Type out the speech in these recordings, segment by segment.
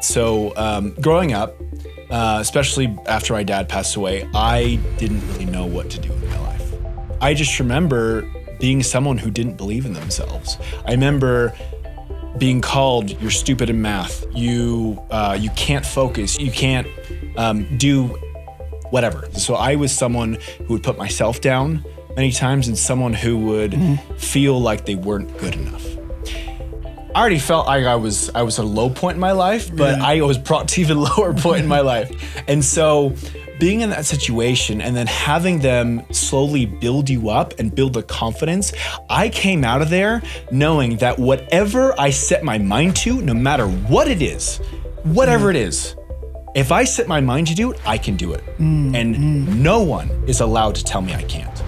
So growing up, especially after my dad passed away, I didn't really know what to do with my life. I just remember being someone who didn't believe in themselves. I remember being called, you're stupid in math. You can't focus. You can't do whatever. So I was someone who would put myself down many times and someone who would feel like they weren't good enough. I already felt like I was at a low point in my life, but I was brought to even lower point in my life. And so being in that situation and then having them slowly build you up and build the confidence, I came out of there knowing that whatever I set my mind to, no matter what it is, whatever it is, if I set my mind to do it, I can do it. And no one is allowed to tell me I can't.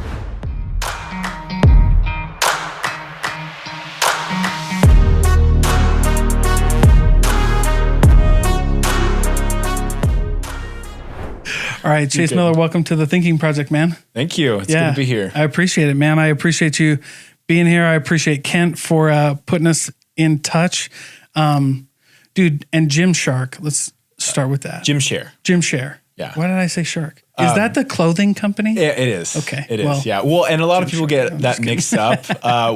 All right, Chase Miller, welcome to the Thinking Project, man. Thank you. It's good to be here. I appreciate it, man. I appreciate you being here. I appreciate Kent for putting us in touch. Dude, and Gymshark, let's start with that. Gymshare. Yeah. Why did I say shark? Is that the clothing company? Yeah, it is. Okay. It is, yeah. Well, and a lot of people get that mixed up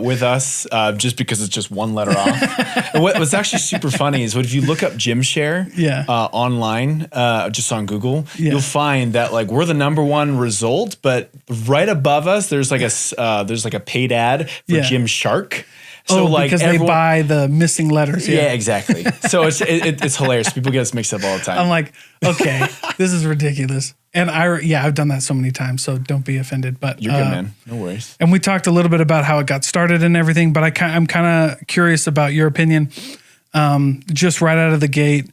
with us just because it's just one letter off. And what was actually super funny is if you look up Gymshare online, just on Google, you'll find that like we're the #1 result, but right above us, there's like a paid ad for Gymshark. So because they buy the missing letters. Yeah, exactly. So it's hilarious. People get us mixed up all the time. I'm like, okay, this is ridiculous. And I've done that so many times, so don't be offended. But you're good, man. No worries. And we talked a little bit about how it got started and everything, but I'm kind of curious about your opinion, just right out of the gate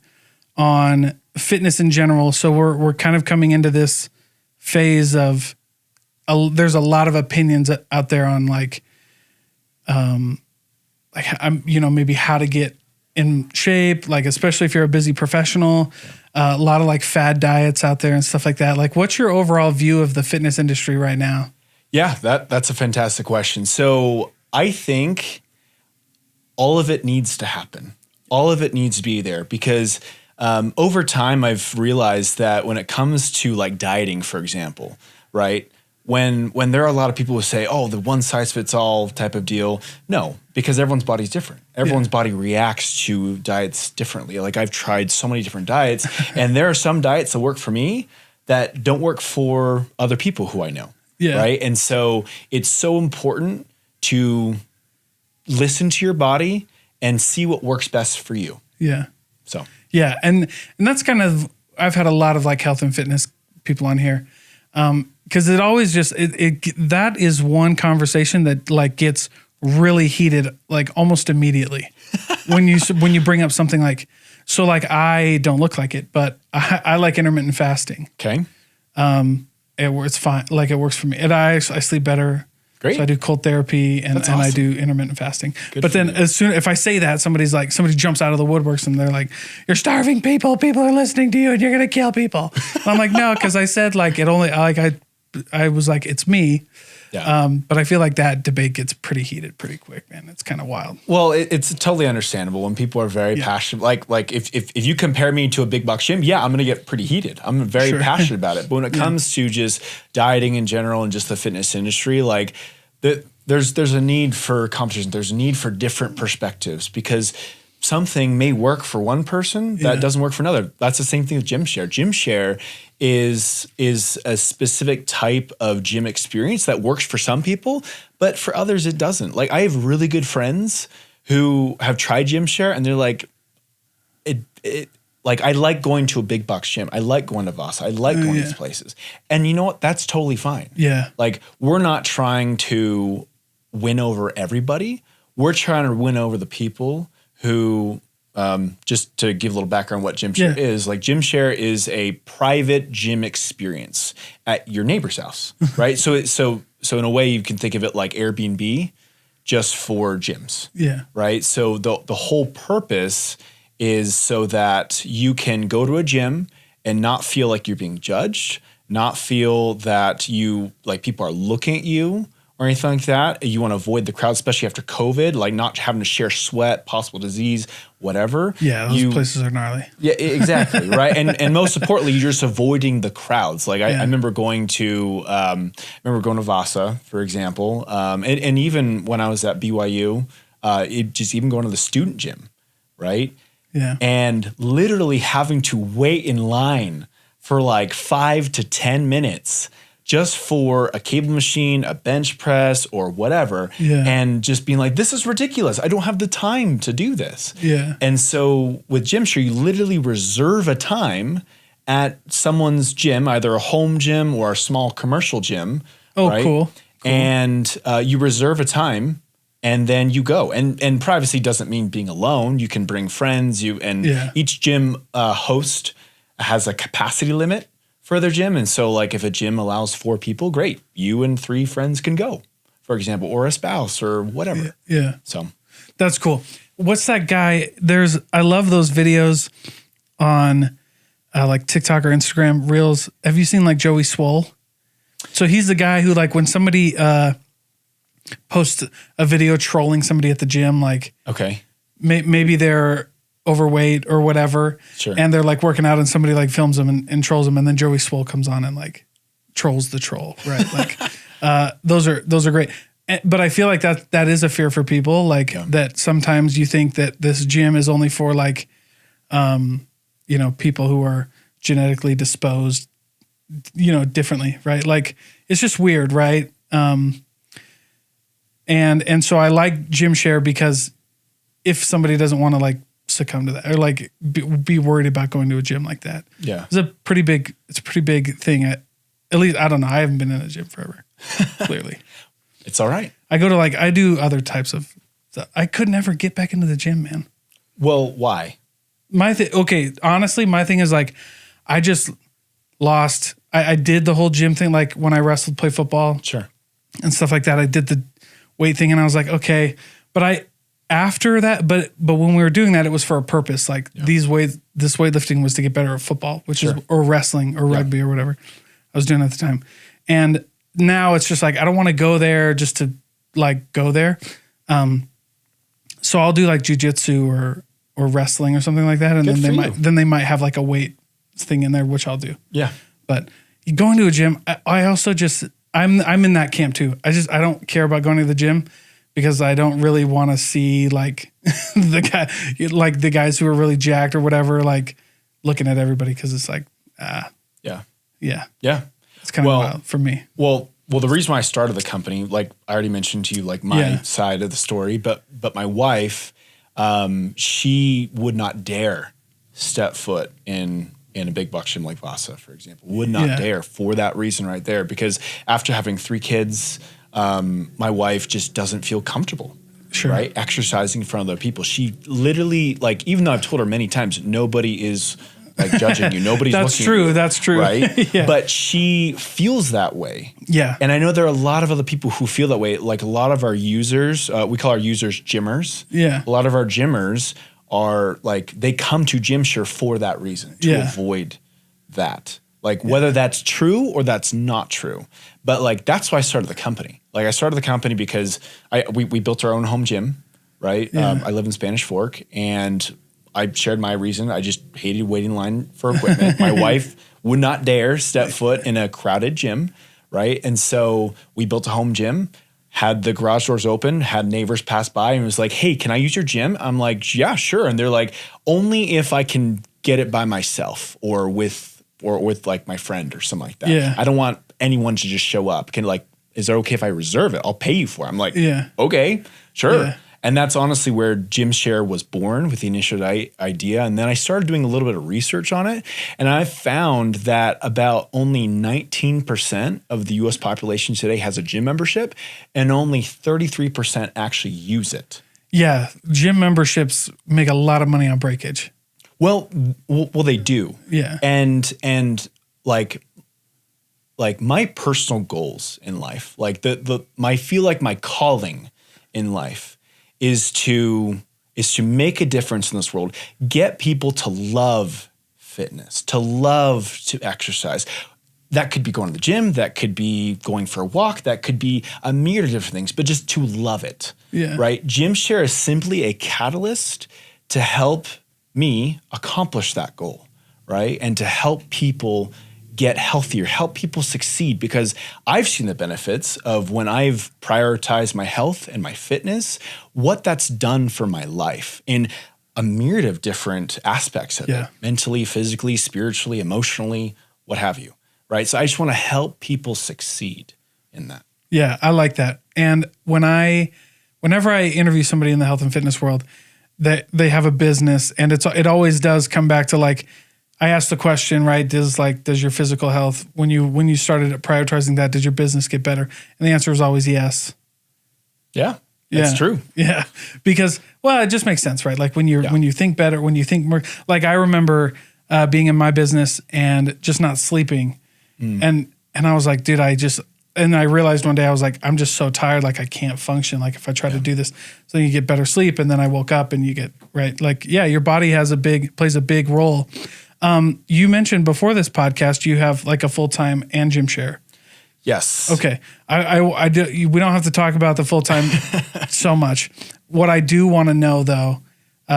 on fitness in general. So we're kind of coming into this phase of there's a lot of opinions out there on maybe how to get in shape, like especially if you're a busy professional, a lot of like fad diets out there and stuff like that. Like, what's your overall view of the fitness industry right now? Yeah, that's a fantastic question. So I think all of it needs to happen. All of it needs to be there because over time I've realized that when it comes to like dieting, for example, right? When there are a lot of people who say, oh, the one size fits all type of deal. No, because everyone's body's different. Everyone's body reacts to diets differently. Like I've tried so many different diets and there are some diets that work for me that don't work for other people who I know. Yeah. Right. And so it's so important to listen to your body and see what works best for you. Yeah. So. Yeah. And that's kind of, I've had a lot of like health and fitness people on here. Because it always just that is one conversation that like gets really heated like almost immediately when you bring up something like I don't look like it, but I like intermittent fasting. Okay, it's fine. Like it works for me. And I sleep better. Great. So I do cold therapy and I do intermittent fasting. Good but then if I say that, somebody jumps out of the woodworks and they're like, you're starving people. People are listening to you and you're going to kill people. And I'm like, no, because I said like it only like I was like, it's me. Yeah. But I feel like that debate gets pretty heated pretty quick, man. It's kind of wild. Well, it's totally understandable when people are very passionate. Like if you compare me to a big box gym, I'm going to get pretty heated. I'm very passionate about it. But when it comes to just dieting in general and just the fitness industry, like there's a need for competition. There's a need for different perspectives because something may work for one person that doesn't work for another. That's the same thing with Gymshare. Gymshare is a specific type of gym experience that works for some people, but for others it doesn't. Like I have really good friends who have tried Gymshare and they're like, like I like going to a big box gym. I like going to Voss. I like going to these places. And you know what? That's totally fine. Yeah. Like we're not trying to win over everybody. We're trying to win over the people who, just to give a little background what Gymshare is, like Gymshare is a private gym experience at your neighbor's house, right? So in a way you can think of it like Airbnb just for gyms. Yeah. Right? So the whole purpose is so that you can go to a gym and not feel like you're being judged, not feel that people are looking at you or anything like that. You want to avoid the crowd, especially after COVID, like not having to share sweat, possible disease, whatever. Yeah, those places are gnarly. Yeah, exactly. Right. And most importantly, you're just avoiding the crowds. Like I remember going to Vasa, for example. And even when I was at BYU, even going to the student gym, right? Yeah. And literally having to wait in line for like 5 to 10 minutes just for a cable machine, a bench press, or whatever. Yeah. And just being like, this is ridiculous. I don't have the time to do this. Yeah. And so with GymShare, you literally reserve a time at someone's gym, either a home gym or a small commercial gym. Oh, right? cool. And you reserve a time and then you go. And privacy doesn't mean being alone. You can bring friends. Each gym host has a capacity limit for their gym. And so like if a gym allows 4 people, great. You and 3 friends can go, for example, or a spouse or whatever. Yeah. So that's cool. What's that guy? I love those videos on like TikTok or Instagram Reels. Have you seen like Joey Swole? So he's the guy who like when somebody posts a video trolling somebody at the gym, like okay, maybe they're overweight or whatever, sure, and they're like working out and somebody like films them and trolls them, and then Joey Swole comes on and like trolls the troll, right? Like those are great. But I feel like that is a fear for people, like that sometimes you think that this gym is only for like people who are genetically disposed, differently, right? Like it's just weird, right? And so I like GymShare because if somebody doesn't want to like succumb to that or like be worried about going to a gym like that, it's a pretty big thing. At least I don't know. I haven't been in a gym forever. Clearly, it's all right. I go to I do other types of stuff. I could never get back into the gym, man. Well, why? Honestly, my thing is like I just lost. I did the whole gym thing, like when I wrestled, play football, sure, and stuff like that. I did the weight thing, and I was like, okay, but after that, but when we were doing that, it was for a purpose. Like this weightlifting was to get better at football, which is or wrestling or rugby or whatever I was doing at the time. And now it's just like I don't want to go there just to like go there. So I'll do like jujitsu or wrestling or something like that, and then they might have like a weight thing in there, which I'll do. Yeah. But going to a gym, I also just I'm in that camp too. I don't care about going to the gym because I don't really want to see like the guys who are really jacked or whatever, like looking at everybody because it's like yeah. It's kind of wild for me. Well, the reason why I started the company, like I already mentioned to you, like my side of the story, but my wife, she would not dare step foot in a big box gym like Vasa, for example, would not dare for that reason right there. Because after having 3 kids, my wife just doesn't feel comfortable, right? Exercising in front of other people. She literally, like, even though I've told her many times, nobody is like judging you. Nobody's looking. That's true. Right? But she feels that way. Yeah. And I know there are a lot of other people who feel that way. Like a lot of our users, we call our users gymmers. Yeah. A lot of our gymmers are like, they come to GymShare for that reason, to avoid that. Like whether that's true or that's not true. But like, that's why I started the company. Like I started the company because we built our own home gym, right? Yeah. I live in Spanish Fork and I shared my reason. I just hated waiting in line for equipment. My wife would not dare step foot in a crowded gym, right? And so we built a home gym, had the garage doors open, had neighbors pass by and was like, hey, can I use your gym? I'm like, yeah, sure. And they're like, only if I can get it by myself or with like my friend or something like that. Yeah. I don't want anyone to just show up. Is it okay if I reserve it? I'll pay you for it. I'm like, okay, sure. Yeah. And that's honestly where GymShare was born, with the initial idea. And then I started doing a little bit of research on it. And I found that about only 19% of the US population today has a gym membership, and only 33% actually use it. Yeah, gym memberships make a lot of money on breakage. Well, they do. Yeah. And like my personal goals in life, like I feel like my calling in life is to make a difference in this world, get people to love fitness, to love to exercise. that could be going to the gym, that could be going for a walk, that could be a myriad of different things, but just to love it, right? Gym share is simply a catalyst to help me accomplish that goal, right? And to help people get healthier, help people succeed, because I've seen the benefits of when I've prioritized my health and my fitness, what that's done for my life in a myriad of different aspects of it, mentally, physically, spiritually, emotionally, what have you, right? So I just want to help people succeed in that. Yeah, I like that. And whenever I interview somebody in the health and fitness world, they have a business, and it always does come back to like, I asked the question, right? Does your physical health, when you started prioritizing that, did your business get better? And the answer is always yes. Yeah, that's true. Yeah, because it just makes sense, right? Like when you think better, when you think more. Like I remember being in my business and just not sleeping, and I was like, dude, and I realized one day I was like, I'm just so tired, like I can't function. Like if I try to do this, so you get better sleep, and then I woke up and you get right. Like your body plays a big role. You mentioned before this podcast, you have like a full-time and gym share. Yes. Okay. I do. We don't have to talk about the full-time so much. What I do want to know though,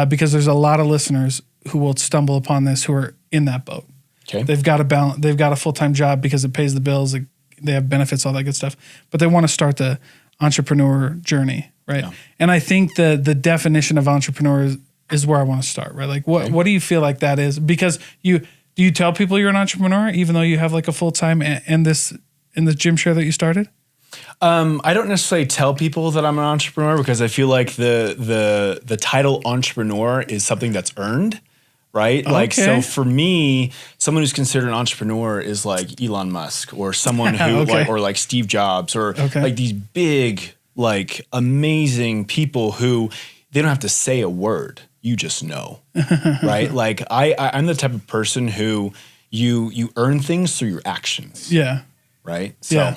because there's a lot of listeners who will stumble upon this who are in that boat. Okay. They've got a full-time job because it pays the bills. They have benefits, all that good stuff, but they want to start the entrepreneur journey. Right. Yeah. And I think the definition of entrepreneur is where I want to start, right? Like what do you feel like that is? Because do you tell people you're an entrepreneur even though you have like a full-time and this in the gym share that you started? I don't necessarily tell people that I'm an entrepreneur because I feel like the title entrepreneur is something that's earned, right? Okay. Like, so for me, someone who's considered an entrepreneur is like Elon Musk or someone who like Steve Jobs or like these big, like amazing people who they don't have to say a word. You just know, right? Like I'm the type of person who you earn things through your actions. Yeah. Right. So,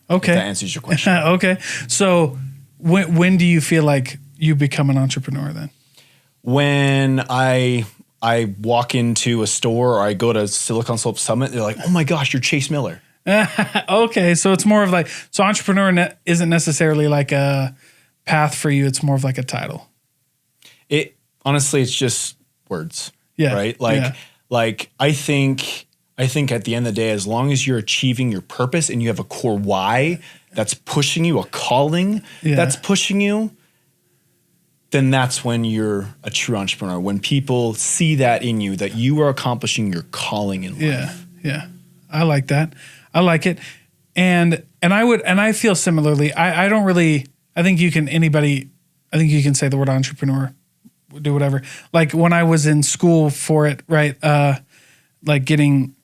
okay. If that answers your question. Okay. So when do you feel like you become an entrepreneur then? When I walk into a store or I go to Silicon Slopes Summit, they're like, "Oh my gosh, you're Chase Miller." Okay. So it's more of like, so entrepreneur isn't necessarily like a path for you. It's more of like a title. Honestly, it's just words. Yeah. Right. Like I think at the end of the day, as long as you're achieving your purpose and you have a core why that's pushing you, a calling that's pushing you, then that's when you're a true entrepreneur. When people see that in you, that you are accomplishing your calling in life. Yeah. I like that. I like it. And I feel similarly. I think you can say the word entrepreneur, do whatever. Like when I was in school for it, right? Like getting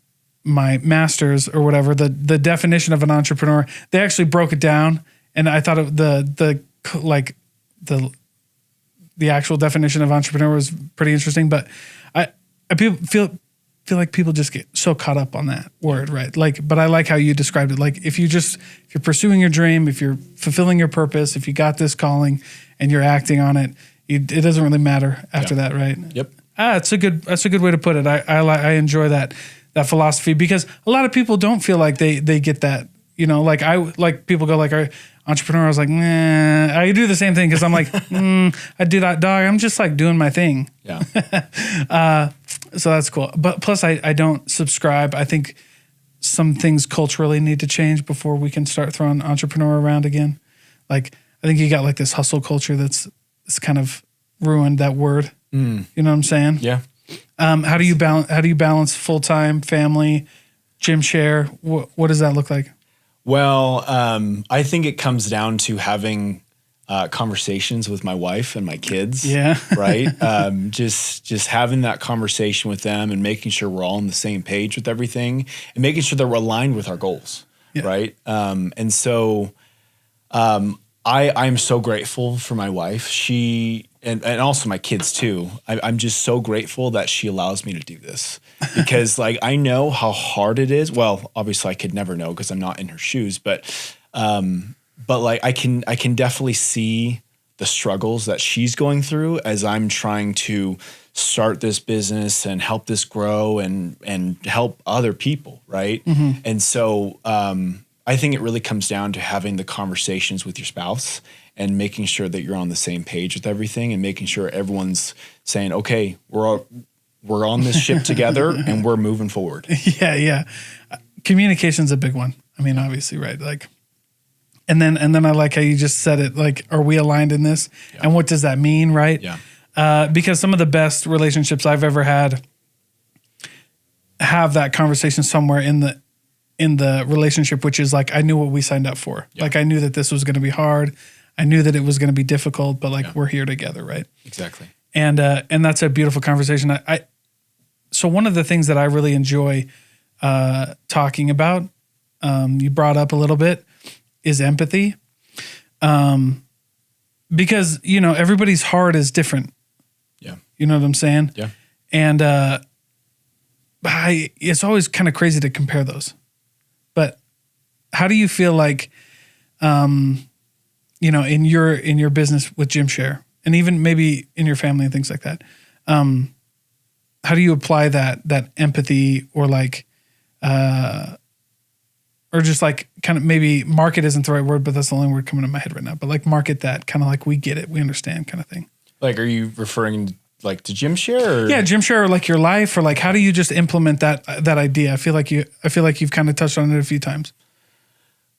my master's or whatever, the definition of an entrepreneur, they actually broke it down, and I thought the actual definition of entrepreneur was pretty interesting. But I feel like people just get so caught up on that word, right? Like, but I like how you described it. Like if you're pursuing your dream, if you're fulfilling your purpose, if you got this calling and you're acting on it, it doesn't really matter after that, right? Yep. That's a good way to put it. I enjoy that philosophy because a lot of people don't feel like they get that, like people go like, entrepreneur. I was like, nah, I do the same thing. Cause I'm like, I do that, dog. I'm just like doing my thing. Yeah. So that's cool. But plus I don't subscribe. I think some things culturally need to change before we can start throwing entrepreneur around again. Like, I think you got like this hustle culture that's kind of ruined that word. You know what I'm saying? Yeah. How do you balance full-time, family, gym share? What does that look like? Well, I think it comes down to having conversations with my wife and my kids. Yeah. Right. Just having that conversation with them and making sure we're all on the same page with everything and making sure that we're aligned with our goals. Yeah. Right. And so I'm so grateful for my wife. She and also my kids too. I'm just so grateful that she allows me to do this because like I know how hard it is. Well, obviously I could never know because I'm not in her shoes, but like I can definitely see the struggles that she's going through as I'm trying to start this business and help this grow and help other people, right? And so I think it really comes down to having the conversations with your spouse and making sure that you're on the same page with everything and making sure everyone's saying, okay, we're on this ship together and we're moving forward. Yeah. Communication's a big one. I mean, obviously, right? Like, and then I like how you just said it, like, are we aligned in this? Yeah. And what does that mean, right? Yeah. Because some of the best relationships I've ever had have that conversation somewhere in the relationship, which is like, I knew what we signed up for. Yeah. Like, I knew that this was going to be hard. I knew that it was going to be difficult, but like, we're here together, right? Exactly. And that's a beautiful conversation. So one of the things that I really enjoy talking about, you brought up a little bit, is empathy. Because, everybody's heart is different. Yeah. You know what I'm saying? Yeah. And it's always kind of crazy to compare those. But how do you feel like, in your business with GymShare, and even maybe in your family and things like that, how do you apply that empathy, or like, or just like kind of, maybe market isn't the right word, but that's the only word coming to my head right now. But like, market that kind of like, we get it, we understand kind of thing. Like, are you referring like to GymShare? Or? Yeah, GymShare, or like your life, or like, how do you just implement that idea? I feel like you've kind of touched on it a few times.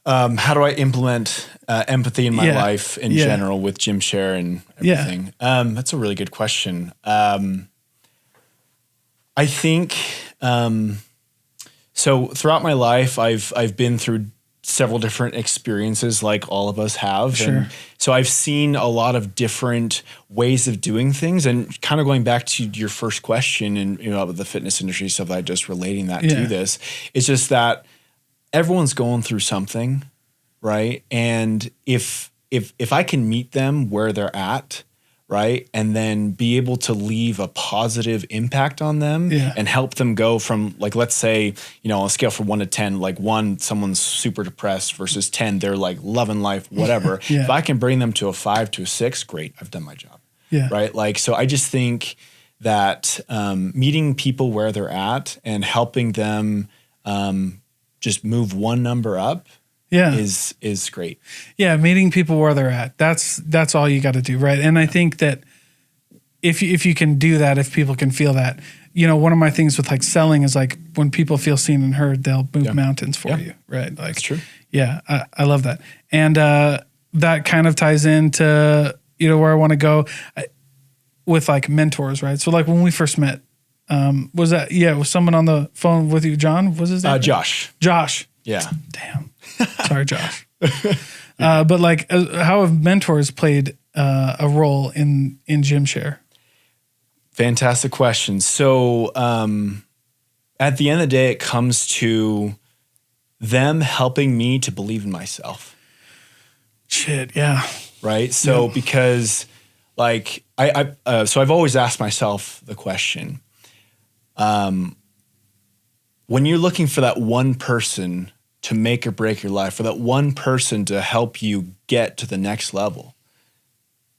How do I implement empathy in my life in general with GymShare and everything? That's a really good question. I think so. Throughout my life, I've been through several different experiences, like all of us have. Sure. And so I've seen a lot of different ways of doing things. And kind of going back to your first question, and about the fitness industry stuff, like just relating that to this, it's just that everyone's going through something, right? And if I can meet them where they're at, right, and then be able to leave a positive impact on them and help them go from, like, let's say, on a scale from 1 to 10, like 1, someone's super depressed, versus 10, they're like loving life, whatever. If I can bring them to a 5 to a 6, great, I've done my job. Right? Like, so I just think that meeting people where they're at and helping them just move one number up is great. Yeah, meeting people where they're at. That's all you got to do, right? And I think that if you can do that, if people can feel that, one of my things with like selling is like, when people feel seen and heard, they'll move mountains for you, right? Like, that's true. Yeah, I love that. And that kind of ties into, where I want to go with like mentors, right? So like when we first met, was someone on the phone with you, John? Was his name? Josh. Josh. Yeah. Damn. Sorry, Josh. But like, how have mentors played a role in GymShare? Fantastic question. So at the end of the day, it comes to them helping me to believe in myself. Shit, yeah. Right? So because like so I've always asked myself the question, when you're looking for that one person to make or break your life, for that one person to help you get to the next level,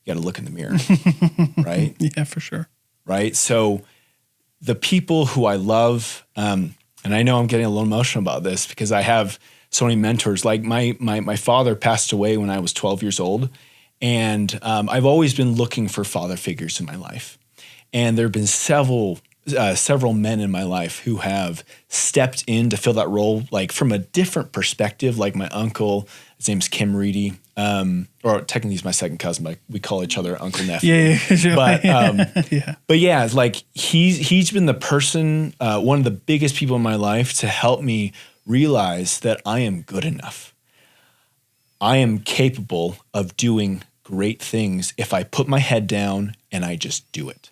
you got to look in the mirror, right? Yeah, for sure. Right? So the people who I love, and I know I'm getting a little emotional about this because I have so many mentors. Like my father passed away when I was 12 years old, and I've always been looking for father figures in my life. And there have been several men in my life who have stepped in to fill that role, like from a different perspective. Like my uncle, his name's Kim Reedy, or technically he's my second cousin, but we call each other uncle nephew. Yeah. But yeah, like he's been the person, one of the biggest people in my life to help me realize that I am good enough. I am capable of doing great things if I put my head down and I just do it,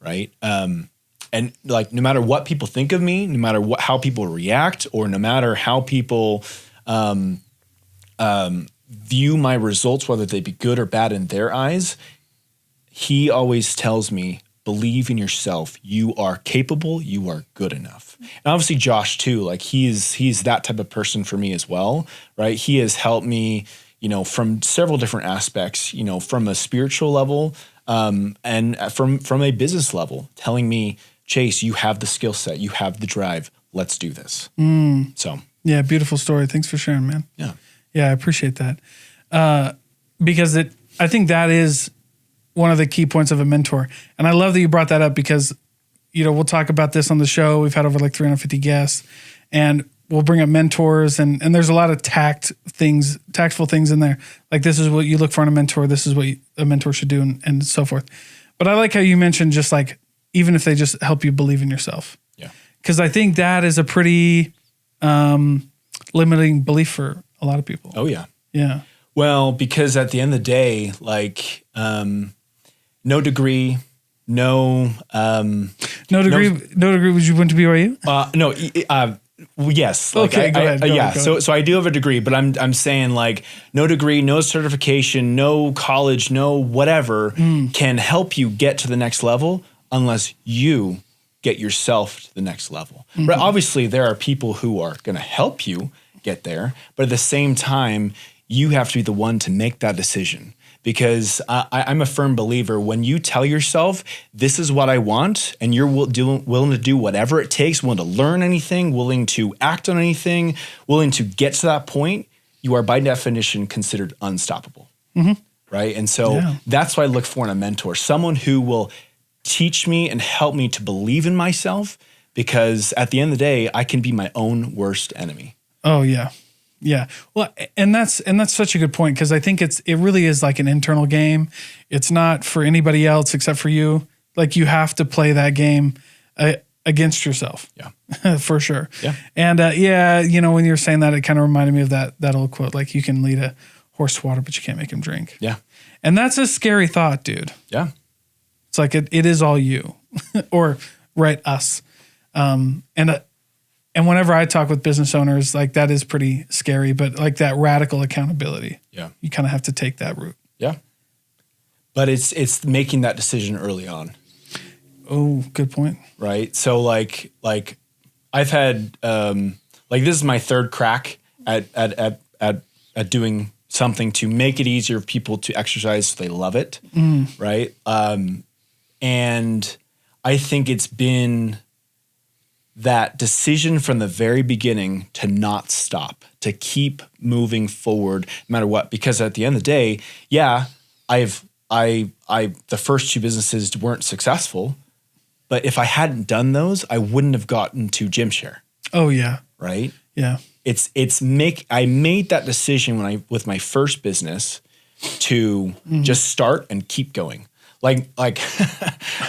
right? And like, no matter what people think of me, no matter how people react, or no matter how people view my results, whether they be good or bad in their eyes, he always tells me, believe in yourself. You are capable. You are good enough. And obviously Josh too, like he's that type of person for me as well, right? He has helped me, from several different aspects, from a spiritual level, and from a business level, telling me, Chase, you have the skill set, you have the drive. Let's do this. So yeah, beautiful story. Thanks for sharing, man. yeah, I appreciate that. Because I think that is one of the key points of a mentor. And I love that you brought that up because, we'll talk about this on the show. We've had over like 350 guests, and we'll bring up mentors, and there's a lot of tactful things in there. Like, this is what you look for in a mentor. This is what a mentor should do, and so forth. But I like how you mentioned just like, even if they just help you believe in yourself. Yeah. Because I think that is a pretty limiting belief for a lot of people. Oh yeah. Yeah. Well, because at the end of the day, like, no degree, no degree. Would you went to BYU? Yes. Okay, go ahead. Go ahead. So I do have a degree, but I'm saying like no degree, no certification, no college, no whatever can help you get to the next level unless you get yourself to the next level. Right? Obviously, there are people who are going to help you get there, but at the same time, you have to be the one to make that decision. Because I'm a firm believer, when you tell yourself, this is what I want, and you're willing to do whatever it takes, willing to learn anything, willing to act on anything, willing to get to that point, you are by definition considered unstoppable. Right? And so that's what I look for in a mentor, someone who will teach me and help me to believe in myself, because at the end of the day, I can be my own worst enemy. Oh, yeah. Yeah. Well, and that's such a good point, because I think it really is like an internal game. It's not for anybody else except for you. Like, you have to play that game against yourself. Yeah. For sure. Yeah. And when you were saying that, it kind of reminded me of that old quote, like, you can lead a horse to water, but you can't make him drink. Yeah. And that's a scary thought, dude. Yeah. It's like it is all you or us. And whenever I talk with business owners, like, that is pretty scary, but like that radical accountability, you kind of have to take that route. Yeah. But it's making that decision early on. Oh, good point. Right. So like I've had, this is my third crack at doing something to make it easier for people to exercise so they love it. Right. And I think it's been that decision from the very beginning to not stop, to keep moving forward no matter what. Because at the end of the day, the first two businesses weren't successful, but if I hadn't done those, I wouldn't have gotten to GymShare. Oh yeah. Right? Yeah. I made that decision with my first business to just start and keep going. Like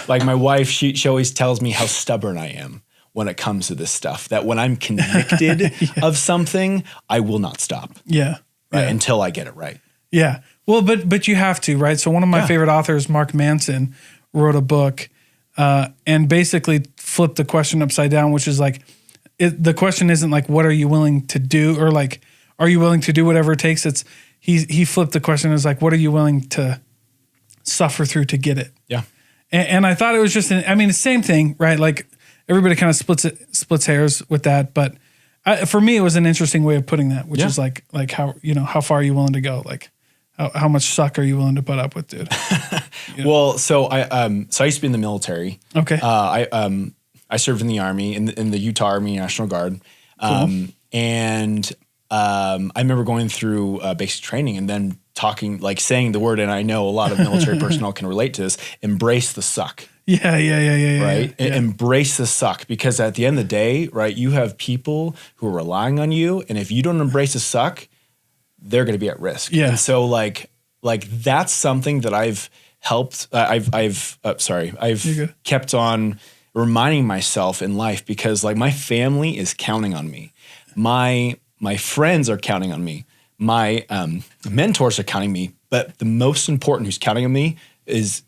my wife, she always tells me how stubborn I am when it comes to this stuff, that when I'm convicted of something, I will not stop. Yeah. Right. Until I get it right. Yeah. Well, but you have to, right? So one of my favorite authors, Mark Manson, wrote a book and basically flipped the question upside down, which is like, the question isn't like, what are you willing to do? Or like, are you willing to do whatever it takes? It's, he flipped the question as like, what are you willing to suffer through to get it? Yeah. And I thought it was just, the same thing, right? Like, everybody kind of splits hairs with that, but for me, it was an interesting way of putting that, which is like how, how far are you willing to go? Like, how much suck are you willing to put up with, dude? Well, so I used to be in the military. Okay. I served in the Army, in the Utah Army National Guard. Cool. And I remember going through basic training and then saying the word, and I know a lot of military personnel can relate to this, embrace the suck. Yeah. Right? Yeah. Embrace the suck, because at the end of the day, right, you have people who are relying on you, and if you don't embrace the suck, they're going to be at risk. Yeah. And so like that's something that I've helped. I've kept on reminding myself in life, because like my family is counting on me. My friends are counting on me. My mentors are counting me, but the most important who's counting on me is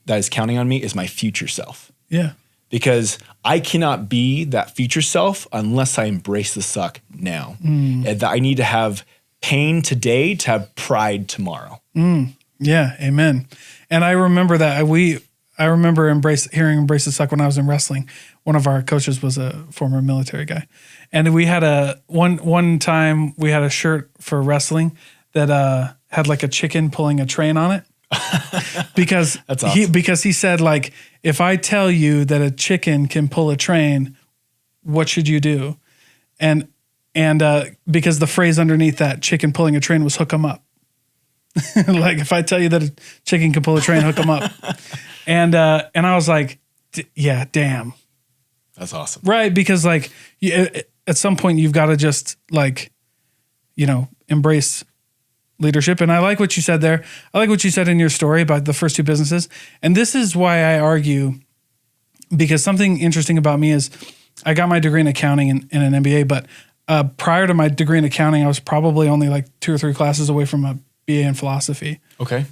my future self. Yeah. Because I cannot be that future self unless I embrace the suck now. And that I need to have pain today to have pride tomorrow. Yeah. Amen. And I remember that I remember hearing embrace the suck when I was in wrestling. One of our coaches was a former military guy. And we had one time we had a shirt for wrestling that had like a chicken pulling a train on it. Because That's awesome. he said, like, if I tell you that a chicken can pull a train, what should you do? And because the phrase underneath that chicken pulling a train was hook 'em up. Like, if I tell you that a chicken can pull a train, hook 'em up. And I was like, yeah, damn. That's awesome. Right. Because like at some point you've got to just like, embrace leadership. And I like what you said there. I like what you said in your story about the first two businesses. And this is why I argue, because something interesting about me is I got my degree in accounting and an MBA, but prior to my degree in accounting, I was probably only like 2 or 3 classes away from a BA in philosophy. Okay.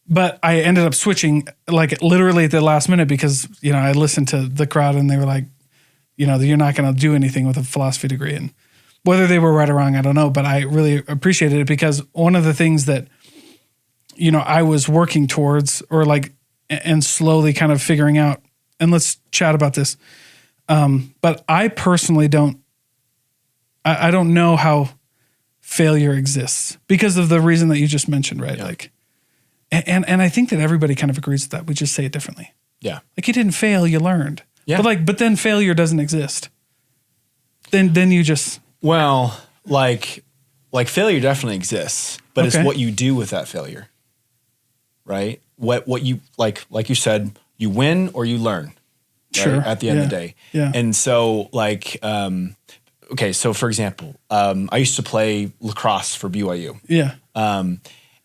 But I ended up switching like literally at the last minute because, I listened to the crowd and they were like, you're not going to do anything with a philosophy degree. And whether they were right or wrong, I don't know, but I really appreciated it because one of the things that, I was working towards or like, and slowly kind of figuring out, and let's chat about this. But I personally I don't know how failure exists because of the reason that you just mentioned, right? Yeah. Like, and I think that everybody kind of agrees with that. We just say it differently. Yeah. Like you didn't fail, you learned. Yeah. But then failure doesn't exist. Then you just. Well, like failure definitely exists, but it's what you do with that failure, right? What you, like you said, you win or you learn. Right? Sure. At the end of the day. Yeah. And so like, okay. So for example, I used to play lacrosse for BYU. Yeah.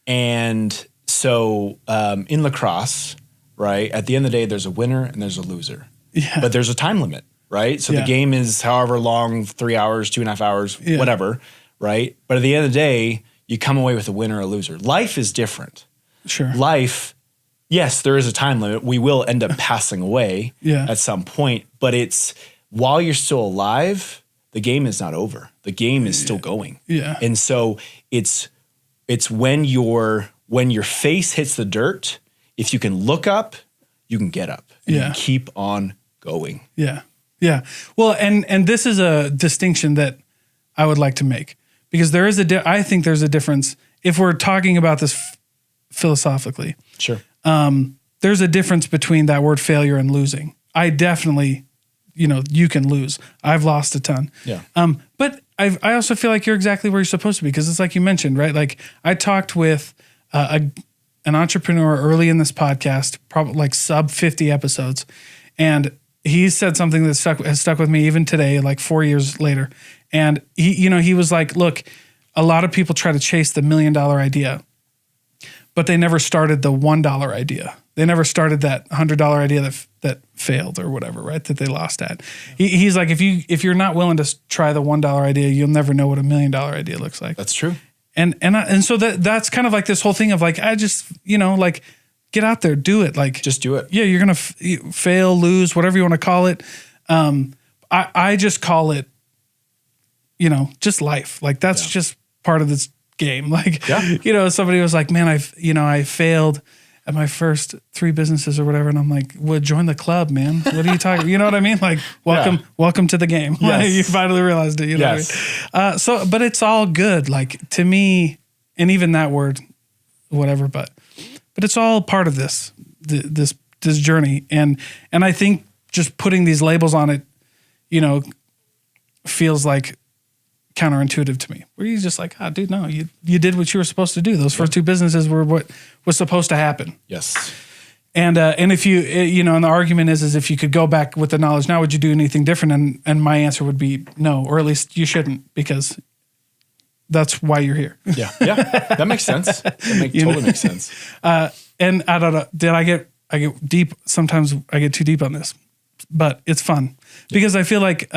And so in lacrosse, right, at the end of the day, there's a winner and there's a loser. Yeah. But there's a time limit, right? So the game is however long, 3 hours, 2.5 hours, whatever, right? But at the end of the day, you come away with a winner or a loser. Life is different. Sure. Life, yes, there is a time limit. We will end up passing away at some point, but it's while you're still alive, the game is not over. The game is still going. Yeah. And so it's when your face hits the dirt, if you can look up, you can get up and you can keep on going. Yeah. Yeah. Well, and this is a distinction that I would like to make because there is I think there's a difference if we're talking about this philosophically. Sure. There's a difference between that word failure and losing. I definitely, you can lose. I've lost a ton. Yeah. But I also feel like you're exactly where you're supposed to be because it's like you mentioned, right? Like I talked with an entrepreneur early in this podcast, probably like sub 50 episodes. And he said something that has stuck with me even today, like 4 years later. And he was like, look, a lot of people try to chase the $1 million idea, but they never started the $1 idea. They never started that $100 idea that failed or whatever, right? That they lost at. He's like, if you're not willing to try the $1 idea, you'll never know what $1 million idea looks like. That's true. And so that's kind of like this whole thing of like, I just, like get out there, do it. Like just do it. Yeah. You're going to fail, lose, whatever you want to call it. I just call it, just life. Like that's just part of this game. Like, somebody was like, man, I failed at my first 3 businesses or whatever. And I'm like, well, join the club, man. What are you talking? You know what I mean? Like, welcome to the game. Yes. You finally realized it. You know what I mean? But it's all good. Like to me, and even that word, whatever, but it's all part of this journey. And I think just putting these labels on it, feels like counterintuitive to me. Where you're just like, dude, no, you did what you were supposed to do. Those first 2 businesses were what was supposed to happen. Yes. And if you, and the argument is if you could go back with the knowledge now, would you do anything different? And my answer would be no, or at least you shouldn't, because that's why you're here. Yeah. That makes sense. That totally makes sense. And I don't know, I get deep. Sometimes I get too deep on this, but it's fun because I feel like,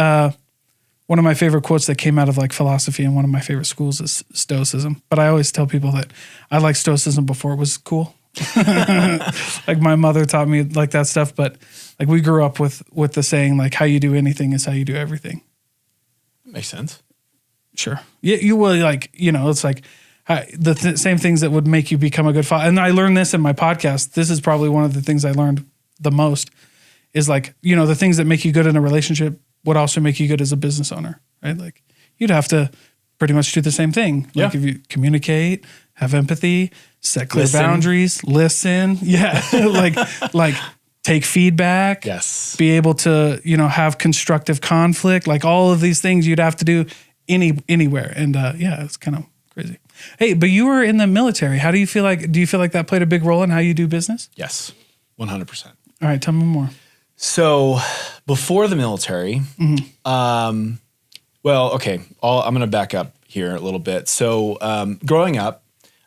one of my favorite quotes that came out of like philosophy and one of my favorite schools is Stoicism. But I always tell people that I liked Stoicism before it was cool. Like my mother taught me like that stuff, but like we grew up with the saying like how you do anything is how you do everything. Makes sense. Sure. Yeah, you will like, it's like the same things that would make you become a good father. And I learned this in my podcast. This is probably one of the things I learned the most is like, the things that make you good in a relationship would also make you good as a business owner, right? Like you'd have to pretty much do the same thing. Like Yeah. if you communicate, have empathy, set clear Listen. boundaries, listen. Yeah. like take feedback. Yes. Be able to, have constructive conflict, like all of these things you'd have to do anywhere. And it's kind of crazy. Hey, but you were in the military. How do you feel like that played a big role in how you do business? Yes. 100%. All right. Tell me more. So before the military, I'm going to back up here a little bit. So growing up,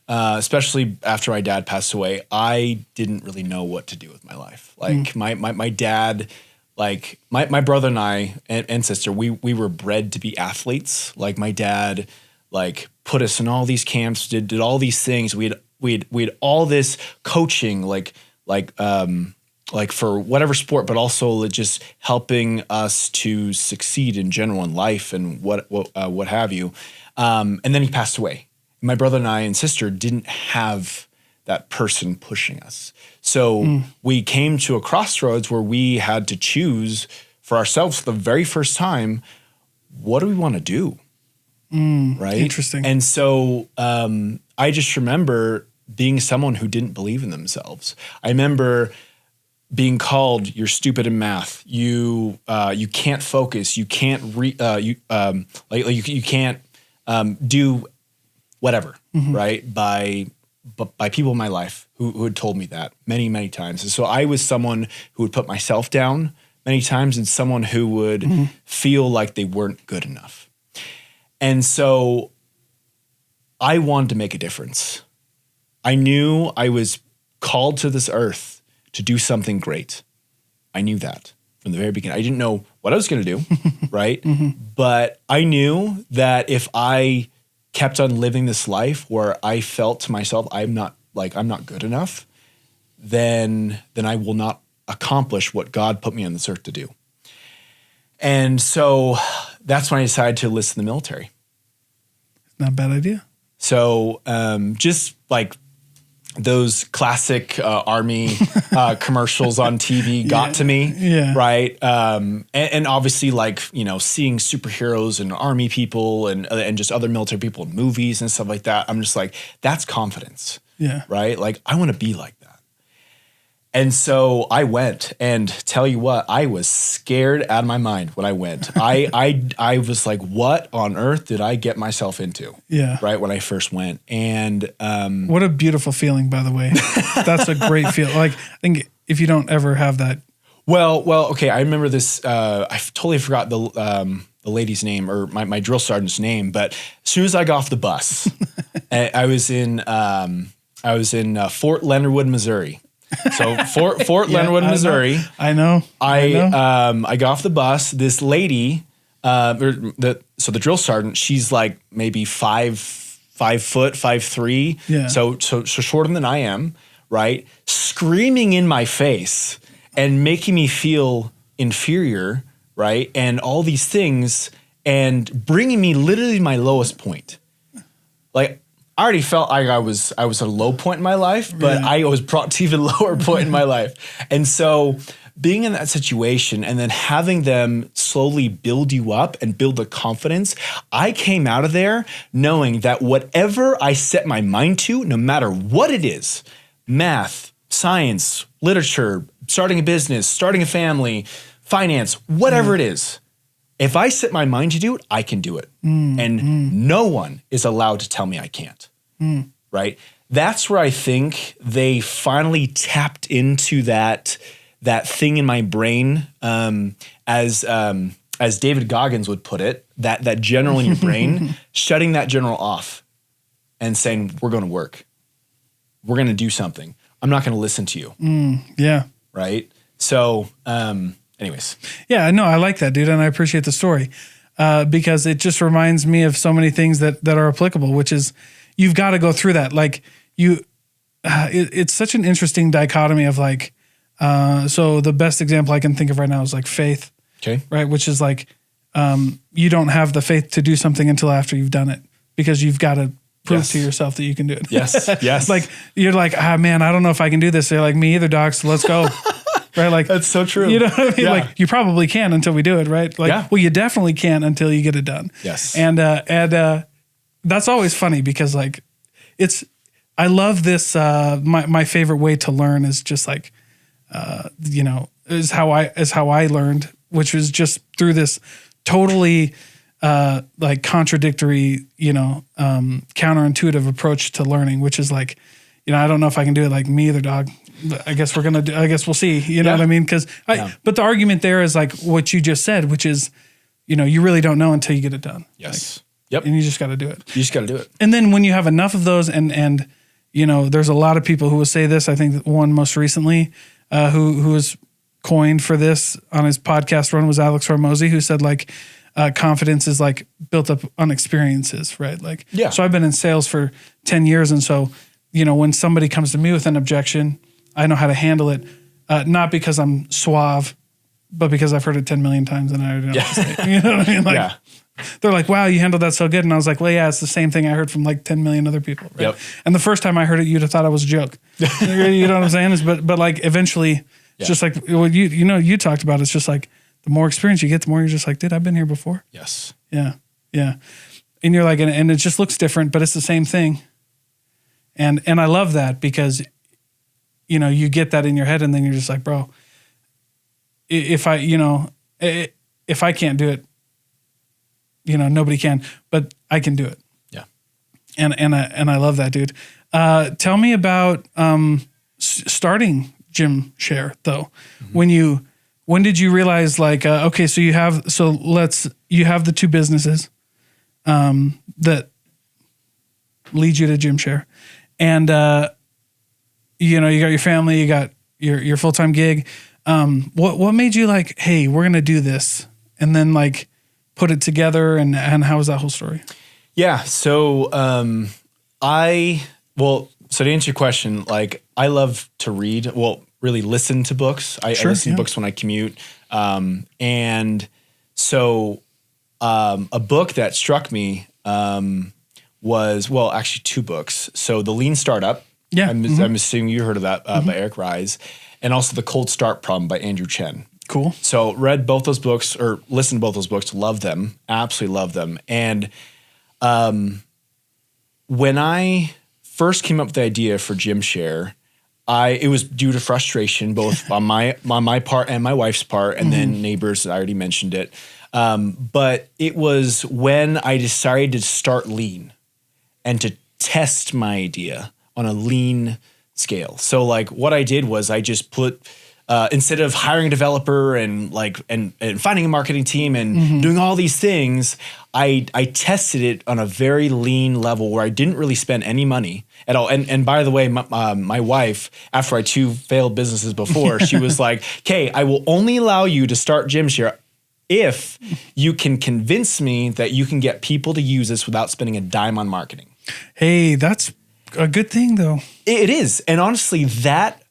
especially after my dad passed away, I didn't really know what to do with my life. Like my dad, like my brother and I and sister, we were bred to be athletes. Like my dad, like put us in all these camps, did all these things. We had all this coaching, like for whatever sport, but also just helping us to succeed in general in life and what have you. And then he passed away. My brother and I and sister didn't have that person pushing us. So we came to a crossroads where we had to choose for ourselves for the very first time, what do we want to do? Right? Interesting. And so I just remember being someone who didn't believe in themselves. I remember being called, you're stupid in math. You can't focus. You can't you can't do whatever, right? By people in my life who had told me that many, many times. And so I was someone who would put myself down many times and someone who would feel like they weren't good enough. And so I wanted to make a difference. I knew I was called to this earth to do something great. I knew that from the very beginning. I didn't know what I was going to do, right? But I knew that if I kept on living this life where I felt to myself, I'm not good enough, then I will not accomplish what God put me on this earth to do. And so that's when I decided to enlist in the military. Not a bad idea. So just like those classic Army commercials on TV got to me, right? And obviously, like, seeing superheroes and Army people and just other military people in movies and stuff like that. I'm just like, that's confidence, right? Like, I want to be like that. And so I went, and tell you what, I was scared out of my mind when I went. I was like, what on earth did I get myself into? Yeah. Right when I first went. And what a beautiful feeling, by the way. That's a great feel. Like, I think if you don't ever have that. Well, okay. I remember this. I totally forgot the lady's name or my drill sergeant's name. But as soon as I got off the bus, I was in Fort Leonard Wood, Missouri. So Fort Leonard Wood, Missouri. I know. I got off the bus. This lady, the drill sergeant, she's like maybe 5 foot, 5'3". Yeah. So shorter than I am, right? Screaming in my face and making me feel inferior, right? And all these things, and bringing me literally my lowest point. Like, I already felt like I was at a low point in my life, but I was brought to even lower point in my life. And so being in that situation and then having them slowly build you up and build the confidence, I came out of there knowing that whatever I set my mind to, no matter what it is, math, science, literature, starting a business, starting a family, finance, whatever it is, if I set my mind to do it, I can do it. And no one is allowed to tell me I can't, right? That's where I think they finally tapped into that thing in my brain, as David Goggins would put it, that general in your brain, shutting that general off and saying, we're going to work. We're going to do something. I'm not going to listen to you. Right? So, anyways. Yeah, no, I like that, dude. And I appreciate the story because it just reminds me of so many things that are applicable, which is you've got to go through that. Like it's such an interesting dichotomy of like, so the best example I can think of right now is like faith. Okay. Right. Which is like, you don't have the faith to do something until after you've done it because you've got to prove to yourself that you can do it. Yes. Like you're like, man, I don't know if I can do this. They're like, me either, doc. So let's go. Right? Like that's so true. You know what I mean? Yeah. Like you probably can until we do it, right? Like, well, you definitely can until you get it done. Yes. And that's always funny because like I love this. My favorite way to learn is just like, is how I learned, which was just through this totally like contradictory, counterintuitive approach to learning, which is like, I don't know if I can do it like me either, dog. But I guess we'll see. You know what I mean? But the argument there is like what you just said, which is, you really don't know until you get it done. Yes. Like, yep. And you just got to do it. You just got to do it. And then when you have enough of those and there's a lot of people who will say this. I think one most recently who was coined for this on his podcast run was Alex Hormozy, who said like confidence is like built up on experiences, right? Like, yeah. So I've been in sales for 10 years. And so, when somebody comes to me with an objection, I know how to handle it. Not because I'm suave, but because I've heard it 10 million times and I already know what to say. You know what I mean? Like, they're like, wow, you handled that so good. And I was like, well, yeah, it's the same thing I heard from like 10 million other people. Right? Yep. And the first time I heard it, you'd have thought I was a joke. You know what I'm saying? But like eventually it's just like what you talked about. It's just like the more experience you get, the more you're just like, dude, I've been here before. Yes. Yeah. Yeah. And you're like, and it just looks different, but it's the same thing. And I love that because, you get that in your head and then you're just like, bro, if I can't do it, nobody can, but I can do it. Yeah. And I love that, dude. Tell me about starting Gym Share though. Mm-hmm. When did you realize like, okay, so you have the two businesses that lead you to Gym Share, and you got your family, you got your full-time gig. What made you like, hey, we're gonna do this, and then like put it together, and how was that whole story? Yeah. So so to answer your question, like I love to read. Well, really listen to books. I listen to books when I commute. And so a book that struck me was, well, actually two books. So The Lean Startup. Yeah. I'm assuming you heard of that by Eric Ries. And also The Cold Start Problem by Andrew Chen. Cool. So read both those books or listened to both those books, love them, absolutely love them. And when I first came up with the idea for Gym Share, it was due to frustration, both on my part and my wife's part, and then neighbors. I already mentioned it, but it was when I decided to start lean and to test my idea on a lean scale. So, like, what I did was I just put instead of hiring a developer and finding a marketing team and doing all these things, I tested it on a very lean level where I didn't really spend any money at all. And by the way, my wife, after I 2 failed businesses before, she was like, "Okay, I will only allow you to start Gym Share if you can convince me that you can get people to use this without spending a dime on marketing." Hey, that's a good thing though. It is. And honestly, that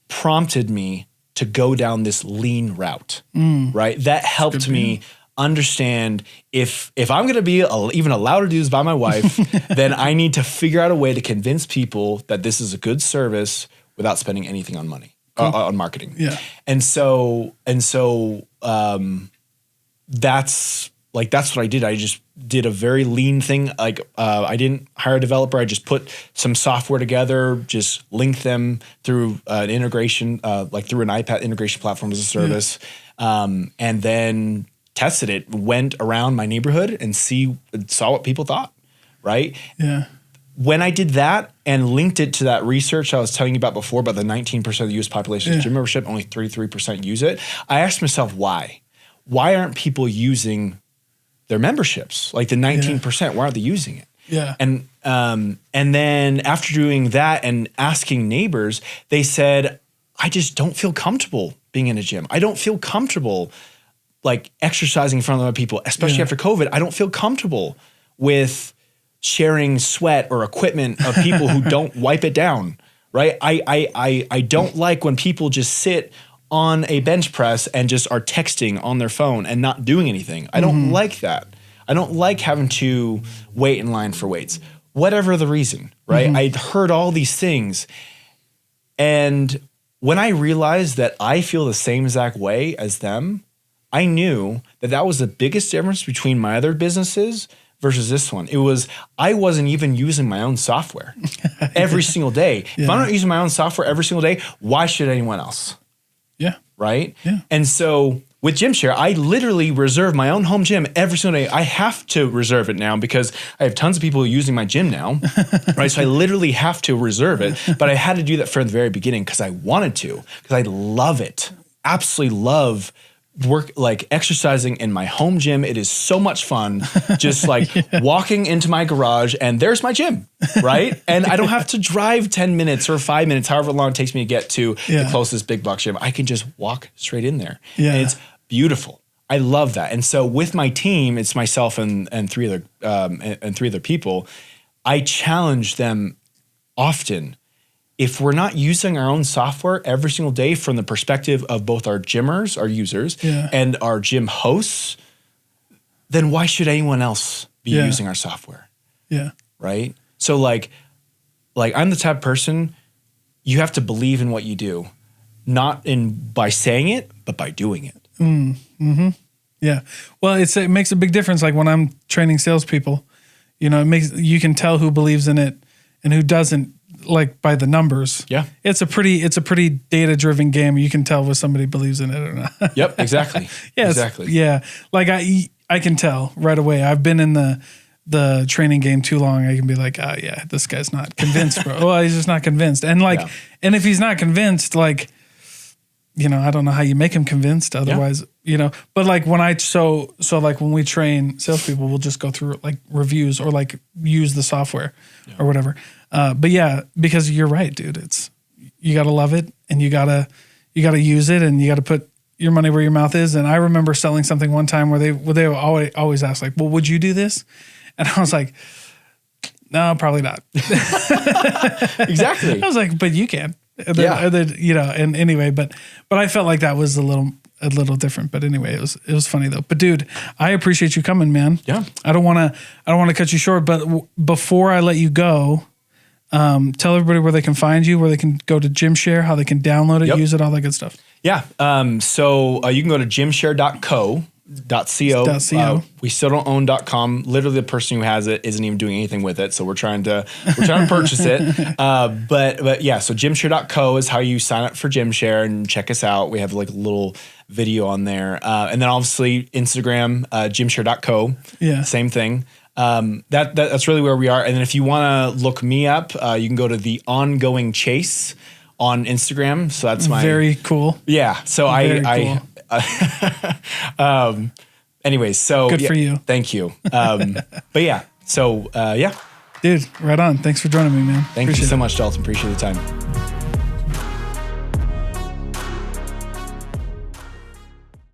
prompted me to go down this lean route, right? That helped me understand if I'm going to be even allowed to do this by my wife, then I need to figure out a way to convince people that this is a good service without spending anything on money, on marketing. Yeah. And so that's what I did. I just did a very lean thing. Like I didn't hire a developer. I just put some software together, just linked them through an integration, like through an iPad integration platform as a service, and then tested it. Went around my neighborhood and saw what people thought. Right. Yeah. When I did that and linked it to that research I was telling you about before, about the 19% of the U.S. population gym membership, only 33% use it. I asked myself why. Why aren't people using their memberships? Like the 19%, why aren't they using it? Yeah. And then after doing that and asking neighbors, they said, I just don't feel comfortable being in a gym. I don't feel comfortable like exercising in front of other people, especially after COVID. I don't feel comfortable with sharing sweat or equipment of people who don't wipe it down, right? I don't like when people just sit on a bench press and just are texting on their phone and not doing anything. I don't like that. I don't like having to wait in line for weights, whatever the reason, right? I'd heard all these things. And when I realized that I feel the same exact way as them, I knew that that was the biggest difference between my other businesses versus this one. It was, I wasn't even using my own software every single day. If I'm not using my own software every single day, why should anyone else? Yeah. Right? Yeah. And so with GymShare, I literally reserve my own home gym every single day. I have to reserve it now because I have tons of people using my gym now, right? So I literally have to reserve it. But I had to do that from the very beginning because I wanted to, because I love it. Absolutely love work, like exercising in my home gym. It is so much fun. Just like walking into my garage and there's my gym, right? And I don't have to drive 10 minutes or 5 minutes, however long it takes me to get to the closest big box gym. I can just walk straight in there. Yeah. And it's beautiful. I love that. And so with my team, it's myself and three other people. I challenge them often. If we're not using our own software every single day from the perspective of both our gymmers, our users, and our gym hosts, then why should anyone else be using our software? Yeah. Right? So like I'm the type of person, you have to believe in what you do, not by saying it, but by doing it. Yeah. Well, it makes a big difference. Like when I'm training salespeople, you can tell who believes in it and who doesn't, like by the numbers. Yeah. It's a pretty data driven game. You can tell if somebody believes in it or not. Yep. Exactly. Exactly. Yeah. Like I can tell right away. I've been in the training game too long. I can be like, oh yeah, this guy's not convinced, bro. Well, he's just not convinced. And and if he's not convinced, like, I don't know how you make him convinced otherwise, but like when so like when we train salespeople, we'll just go through like reviews or like use the software or whatever. But yeah, because you're right, dude, you got to love it and you got to use it and you got to put your money where your mouth is. And I remember selling something one time where they always ask like, well, would you do this? And I was like, no, probably not. Exactly. I was like, but you can. And then, anyway, but I felt like that was a little different. But anyway, it was funny though. But dude, I appreciate you coming, man. Yeah. I don't want to cut you short, but before I let you go, tell everybody where they can find you, where they can go to GymShare, how they can download it, use it, all that good stuff. Yeah. So you can go to gymshare.co. We still don't own .com. Literally, the person who has it isn't even doing anything with it. So we're trying to purchase it. But yeah, so gymshare.co is how you sign up for GymShare and check us out. We have like a little video on there. And then obviously Instagram, gymshare.co. Yeah. Same thing. That's really where we are. And then if you want to look me up, you can go to The Ongoing Chase on Instagram. So that's my very cool. Yeah. So cool. Anyways, so good for you. Thank you. But yeah, so yeah. Dude, right on. Thanks for joining me, man. Thank you so much, Dalton. Appreciate the time.